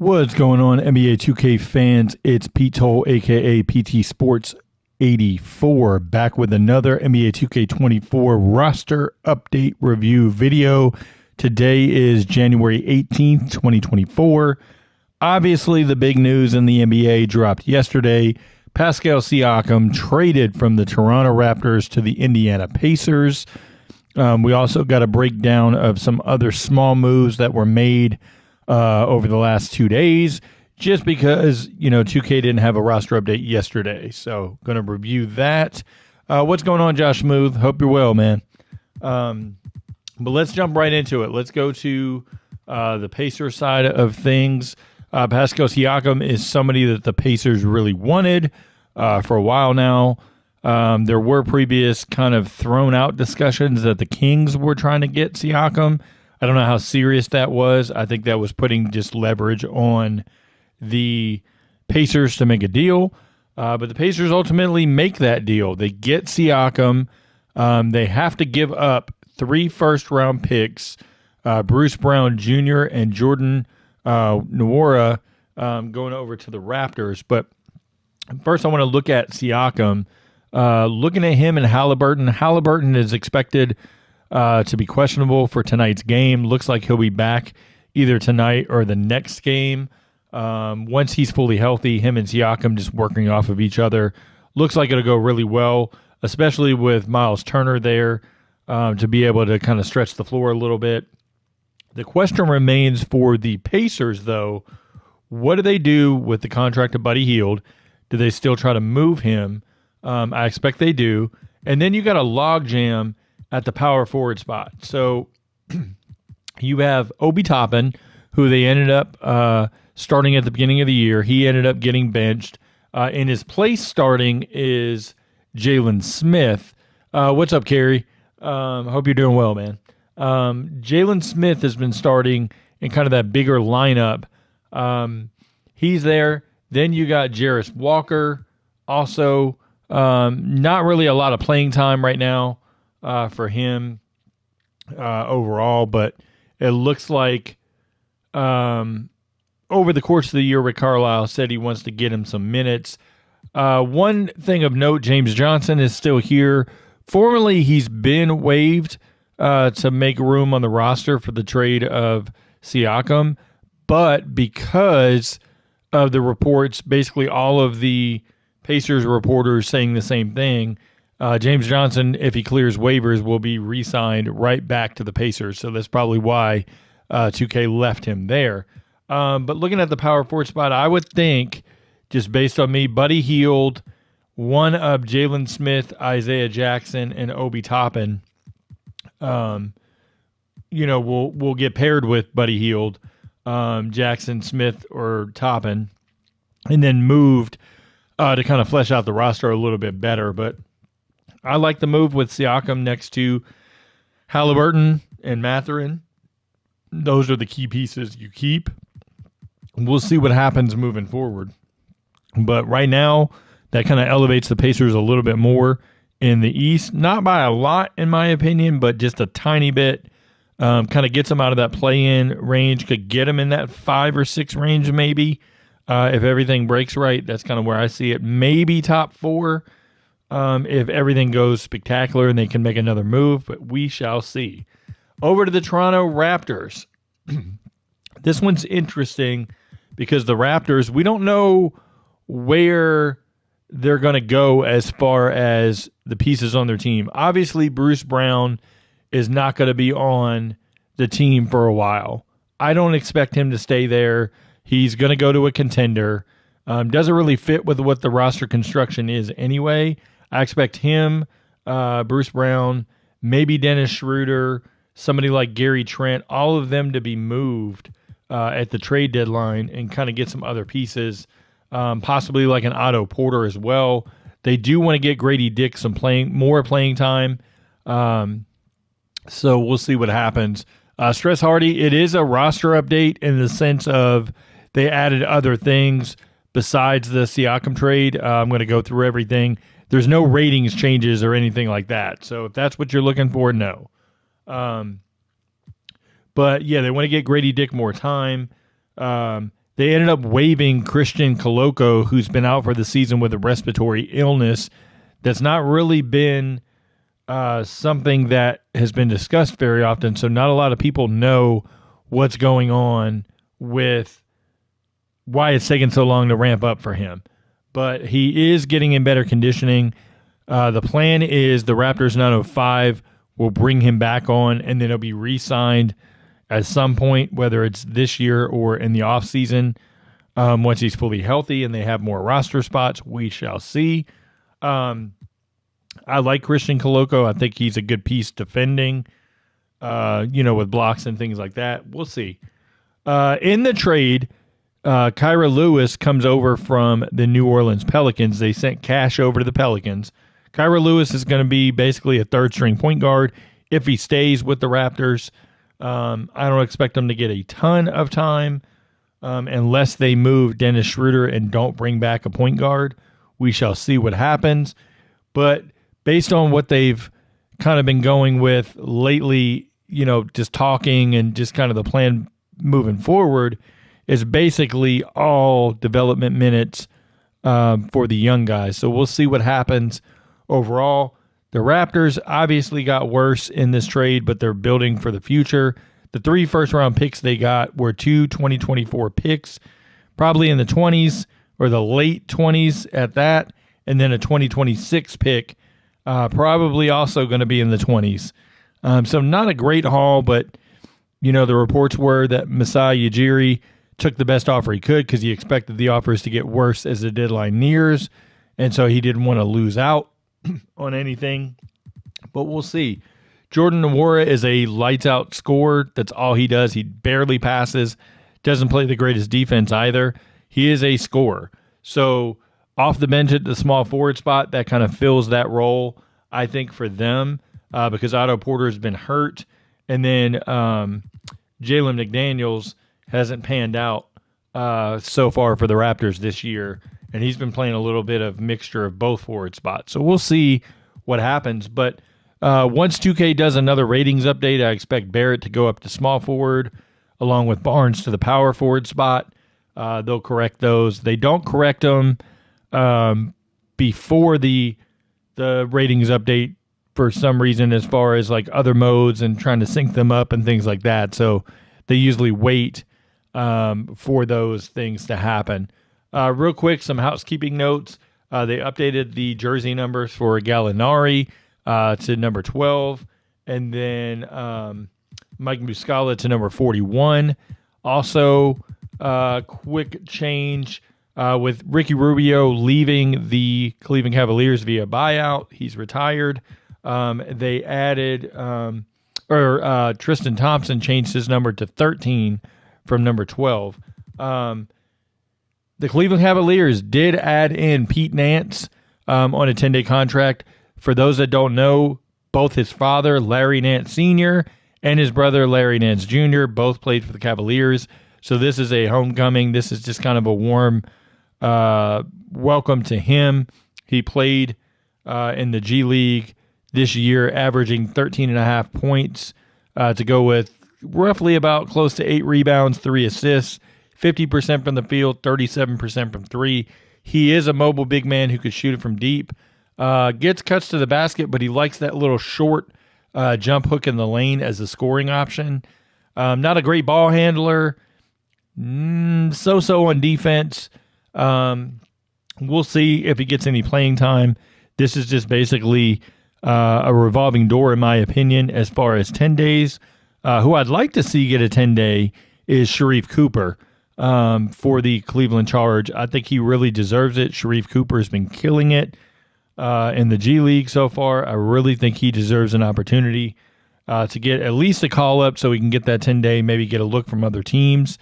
What's going on, NBA 2K fans? It's Pete Toll, a.k.a. PT Sports 84, back with another NBA 2K24 roster update review video. Today is January 18th, 2024. Obviously, the big news in the NBA dropped yesterday. Pascal Siakam traded from the Toronto Raptors to the Indiana Pacers. We also got a breakdown of some other small moves that were made over the last 2 days, just because, 2K didn't have a roster update yesterday. So, going to review that. What's going on, Josh Smooth? Hope you're well, man. But let's jump right into it. Let's go to the Pacers side of things. Pascal Siakam is somebody that the Pacers really wanted for a while now. There were previous kind of thrown out discussions that the Kings were trying to get Siakam. I don't know how serious that was. I think that was putting just leverage on the Pacers to make a deal. But the Pacers ultimately make that deal. They get Siakam. They have to give up 3 first-round picks, Bruce Brown Jr. and Jordan Nwora, going over to the Raptors. But first I want to look at Siakam. Looking at him and Halliburton. Halliburton is expected to be questionable for tonight's game. Looks like he'll be back either tonight or the next game. Once he's fully healthy, him and Siakam just working off of each other. Looks like it'll go really well, especially with Miles Turner there to be able to kind of stretch the floor a little bit. The question remains for the Pacers, though. What do they do with the contract of Buddy Hield? Do they still try to move him? I expect they do. And then you got a logjam at the power forward spot. So you have Obi Toppin, who they ended up starting at the beginning of the year. He ended up getting benched. In his place starting is Jalen Smith. What's up, Kerry? Hope you're doing well, man. Jalen Smith has been starting in kind of that bigger lineup. He's there. Then you got Jarris Walker. Also, not really a lot of playing time right now for him overall, but it looks like over the course of the year, Rick Carlisle said he wants to get him some minutes. One thing of note, James Johnson is still here. Formerly, he's been waived to make room on the roster for the trade of Siakam, but because of the reports, basically all of the Pacers reporters saying the same thing, James Johnson, if he clears waivers, will be re-signed right back to the Pacers. So that's probably why 2K left him there. But looking at the power forward spot, I would think, just based on me, Buddy Hield, one of Jalen Smith, Isaiah Jackson, and Obi Toppin, will get paired with Buddy Hield, Jackson, Smith, or Toppin, and then moved to kind of flesh out the roster a little bit better. But I like the move with Siakam next to Halliburton and Mathurin. Those are the key pieces you keep. We'll see what happens moving forward. But right now, that kind of elevates the Pacers a little bit more in the East. Not by a lot, in my opinion, but just a tiny bit. Kind of gets them out of that play-in range. Could get them in that 5 or 6 range maybe. If everything breaks right, that's kind of where I see it. Maybe top 4 if everything goes spectacular and they can make another move, but we shall see. Over to the Toronto Raptors. This one's interesting because the Raptors, we don't know where they're going to go as far as the pieces on their team. Obviously, Bruce Brown is not going to be on the team for a while. I don't expect him to stay there. He's going to go to a contender. Doesn't really fit with what the roster construction is anyway. I expect him, Bruce Brown, maybe Dennis Schroeder, somebody like Gary Trent, all of them to be moved at the trade deadline and kind of get some other pieces, possibly like an Otto Porter as well. They do want to get Grady Dick some more playing time, so we'll see what happens. Stress Hardy, it is a roster update in the sense of they added other things besides the Siakam trade. I'm going to go through everything. There's no ratings changes or anything like that. So if that's what you're looking for, no. But yeah, they want to get Grady Dick more time. they ended up waiving Christian Coloco, who's been out for the season with a respiratory illness that's not really been something that has been discussed very often. So not a lot of people know what's going on with why it's taken so long to ramp up for him. But he is getting in better conditioning. The plan is the Raptors 905 will bring him back on, and then he'll be re-signed at some point, whether it's this year or in the offseason. Once he's fully healthy and they have more roster spots, we shall see. I like Christian Coloco. I think he's a good piece defending, with blocks and things like that. We'll see. In the trade, Kyra Lewis comes over from the New Orleans Pelicans. They sent cash over to the Pelicans. Kyra Lewis is going to be basically a third-string point guard if he stays with the Raptors. I don't expect him to get a ton of time unless they move Dennis Schroeder and don't bring back a point guard. We shall see what happens. But based on what they've kind of been going with lately, just talking and just kind of the plan moving forward is basically all development minutes for the young guys. So we'll see what happens overall. The Raptors obviously got worse in this trade, but they're building for the future. The 3 first-round picks they got were 2 2024 picks, probably in the 20s or the late 20s at that, and then a 2026 pick, probably also going to be in the 20s. So not a great haul, but, the reports were that Masai Ujiri took the best offer he could because he expected the offers to get worse as the deadline nears, and so he didn't want to lose out on anything. But we'll see. Jordan Nwora is a lights-out scorer. That's all he does. He barely passes, doesn't play the greatest defense either. He is a scorer. So off the bench at the small forward spot, that kind of fills that role, I think, for them because Otto Porter has been hurt. And then Jalen McDaniels hasn't panned out so far for the Raptors this year, and he's been playing a little bit of mixture of both forward spots. So we'll see what happens. But once 2K does another ratings update, I expect Barrett to go up to small forward along with Barnes to the power forward spot. They'll correct those. They don't correct them before the ratings update for some reason, as far as like other modes and trying to sync them up and things like that. So they usually wait for those things to happen. Real quick, some housekeeping notes. They updated the jersey numbers for Gallinari to number 12, and then Mike Muscala to number 41. Also, quick change with Ricky Rubio leaving the Cleveland Cavaliers via buyout. He's retired. They added, Tristan Thompson changed his number to 13 from number 12. The Cleveland Cavaliers did add in Pete Nance on a 10-day contract. For those that don't know, both his father, Larry Nance Sr., and his brother, Larry Nance Jr., both played for the Cavaliers. So this is a homecoming. This is just kind of a warm welcome to him. He played in the G League this year, averaging 13.5 points to go with roughly about close to 8 rebounds, 3 assists, 50% from the field, 37% from 3. He is a mobile big man who could shoot it from deep. Gets cuts to the basket, but he likes that little short jump hook in the lane as a scoring option. Not a great ball handler. So-so on defense. We'll see if he gets any playing time. This is just basically a revolving door, in my opinion, as far as 10 days. Who I'd like to see get a 10-day is Sharif Cooper for the Cleveland Charge. I think he really deserves it. Sharif Cooper has been killing it in the G League so far. I really think he deserves an opportunity to get at least a call-up so he can get that 10-day, maybe get a look from other teams.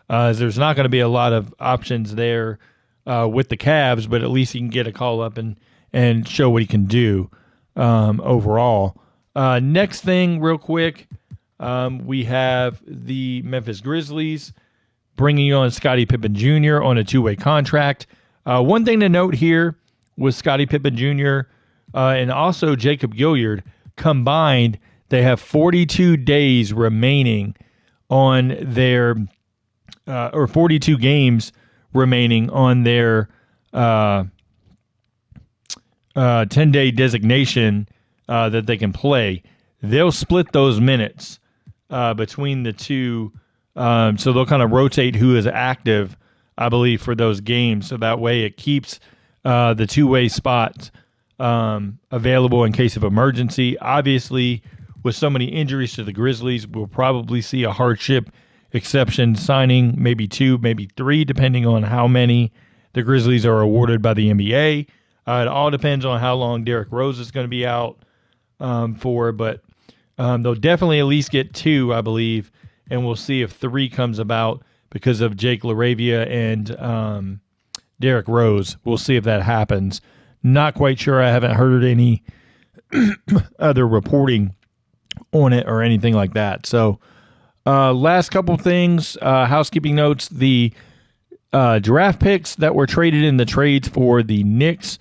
There's not going to be a lot of options there with the Cavs, but at least he can get a call-up and show what he can do overall. Next thing, real quick, we have the Memphis Grizzlies bringing on Scottie Pippen Jr. on a 2-way contract. One thing to note here with Scottie Pippen Jr. And also Jacob Gilyard combined, they have 42 days remaining on their or 42 games remaining on their 10-day designation that they can play. They'll split those minutes between the two. So they'll kind of rotate who is active, I believe, for those games. So that way it keeps the two-way spots available in case of emergency. Obviously, with so many injuries to the Grizzlies, we'll probably see a hardship exception signing, maybe 2, maybe 3, depending on how many the Grizzlies are awarded by the NBA. It all depends on how long Derrick Rose is going to be out for, but they'll definitely at least get 2, I believe, and we'll see if 3 comes about because of Jake LaRavia and Derrick Rose. We'll see if that happens. Not quite sure. I haven't heard any other reporting on it or anything like that. So last couple things, housekeeping notes, the draft picks that were traded in the trades for the Knicks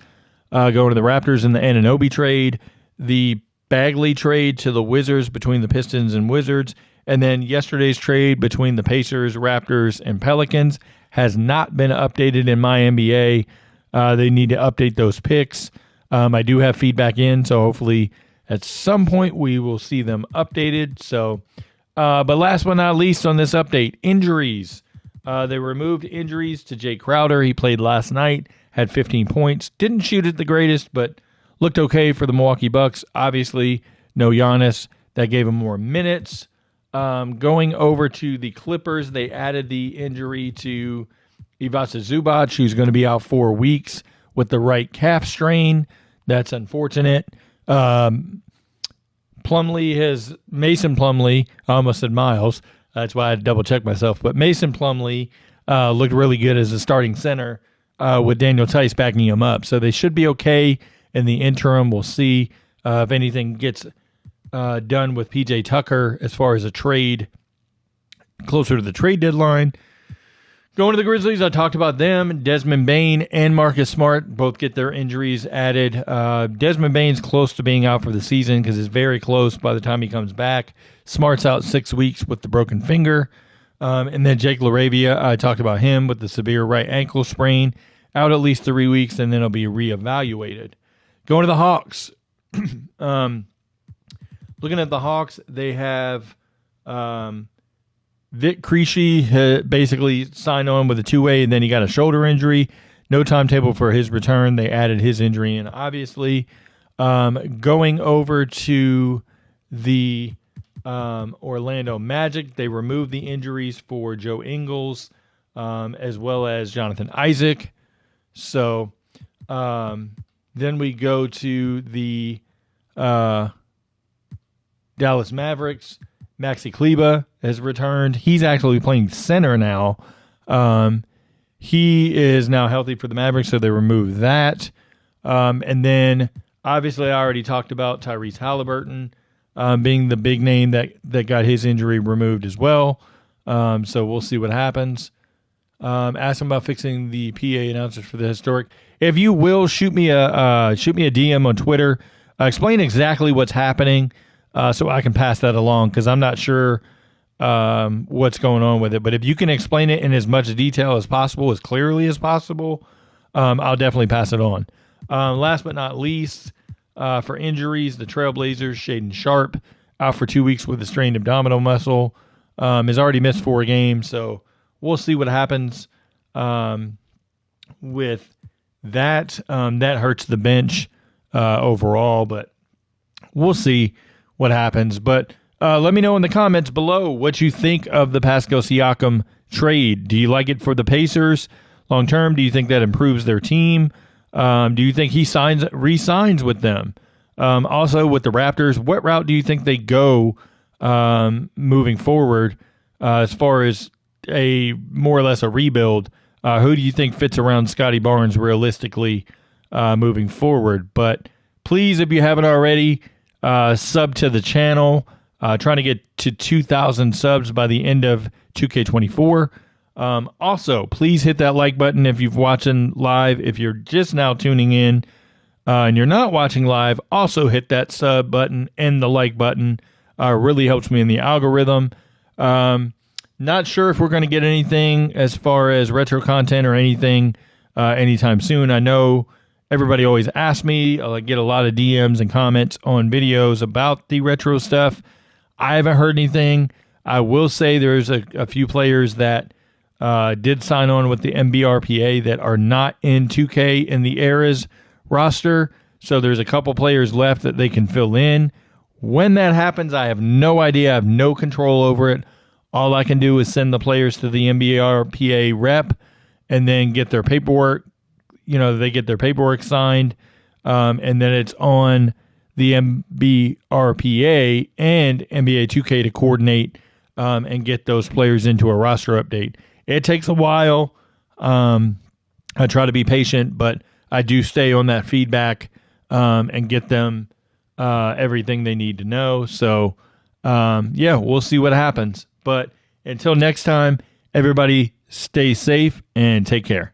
going to the Raptors in the Anunoby trade, the Bagley trade to the Wizards between the Pistons and Wizards, and then yesterday's trade between the Pacers, Raptors, and Pelicans has not been updated in my NBA. They need to update those picks. I do have feedback in, so hopefully at some point we will see them updated. So, but last but not least on this update, injuries. They removed injuries to Jay Crowder. He played last night, had 15 points. Didn't shoot it the greatest, but looked okay for the Milwaukee Bucks. Obviously, no Giannis. That gave him more minutes. Going over to the Clippers, they added the injury to Ivica Zubac, who's going to be out 4 weeks with the right calf strain. That's unfortunate. Mason Plumlee, I almost said Miles. That's why I had to double check myself. But Mason Plumlee looked really good as a starting center with Daniel Tice backing him up. So they should be okay in the interim. We'll see if anything gets done with PJ Tucker as far as a trade closer to the trade deadline. Going to the Grizzlies, I talked about them. Desmond Bane and Marcus Smart both get their injuries added. Desmond Bane's close to being out for the season because it's very close by the time he comes back. Smart's out 6 weeks with the broken finger. And then Jake LaRavia, I talked about him with the severe right ankle sprain. Out at least 3 weeks, and then he'll be reevaluated. Going to the Hawks. Looking at the Hawks, they have Vic Krejci basically signed on with a 2-way, and then he got a shoulder injury. No timetable for his return. They added his injury in, obviously. Going over to the Orlando Magic, they removed the injuries for Joe Ingles as well as Jonathan Isaac. So then we go to the Dallas Mavericks. Maxi Kleber has returned. He's actually playing center now. He is now healthy for the Mavericks, so they removed that. And then, obviously, I already talked about Tyrese Halliburton being the big name that got his injury removed as well. So we'll see what happens. Ask him about fixing the PA announcers for the historic. If you will, shoot me a DM on Twitter. Explain exactly what's happening. So I can pass that along because I'm not sure what's going on with it. But if you can explain it in as much detail as possible, as clearly as possible, I'll definitely pass it on. Last but not least, for injuries, the Trailblazers, Shaedon Sharpe, out for 2 weeks with a strained abdominal muscle, has already missed 4 games. So we'll see what happens with that. That hurts the bench overall, but we'll see what happens. But let me know in the comments below what you think of the Pascal Siakam trade. Do you like it for the Pacers long term? Do you think that improves their team? Do you think he re-signs with them? Also with the Raptors, what route do you think they go moving forward as far as a more or less a rebuild? Who do you think fits around Scotty Barnes realistically moving forward? But please, if you haven't already, sub to the channel. Trying to get to 2,000 subs by the end of 2K24. Also, please hit that like button if you're watching live. If you're just now tuning in and you're not watching live, also hit that sub button and the like button. Really helps me in the algorithm. Now Not sure if we're going to get anything as far as retro content or anything anytime soon. I know everybody always asks me. I get a lot of DMs and comments on videos about the retro stuff. I haven't heard anything. I will say there's a few players that did sign on with the MBRPA that are not in 2K in the Eras roster. So there's a couple players left that they can fill in. When that happens, I have no idea. I have no control over it. All I can do is send the players to the MBRPA rep and then get their paperwork. They get their paperwork signed, and then it's on the MBRPA and NBA 2K to coordinate and get those players into a roster update. It takes a while. I try to be patient, but I do stay on that feedback and get them everything they need to know. So, we'll see what happens. But until next time, everybody stay safe and take care.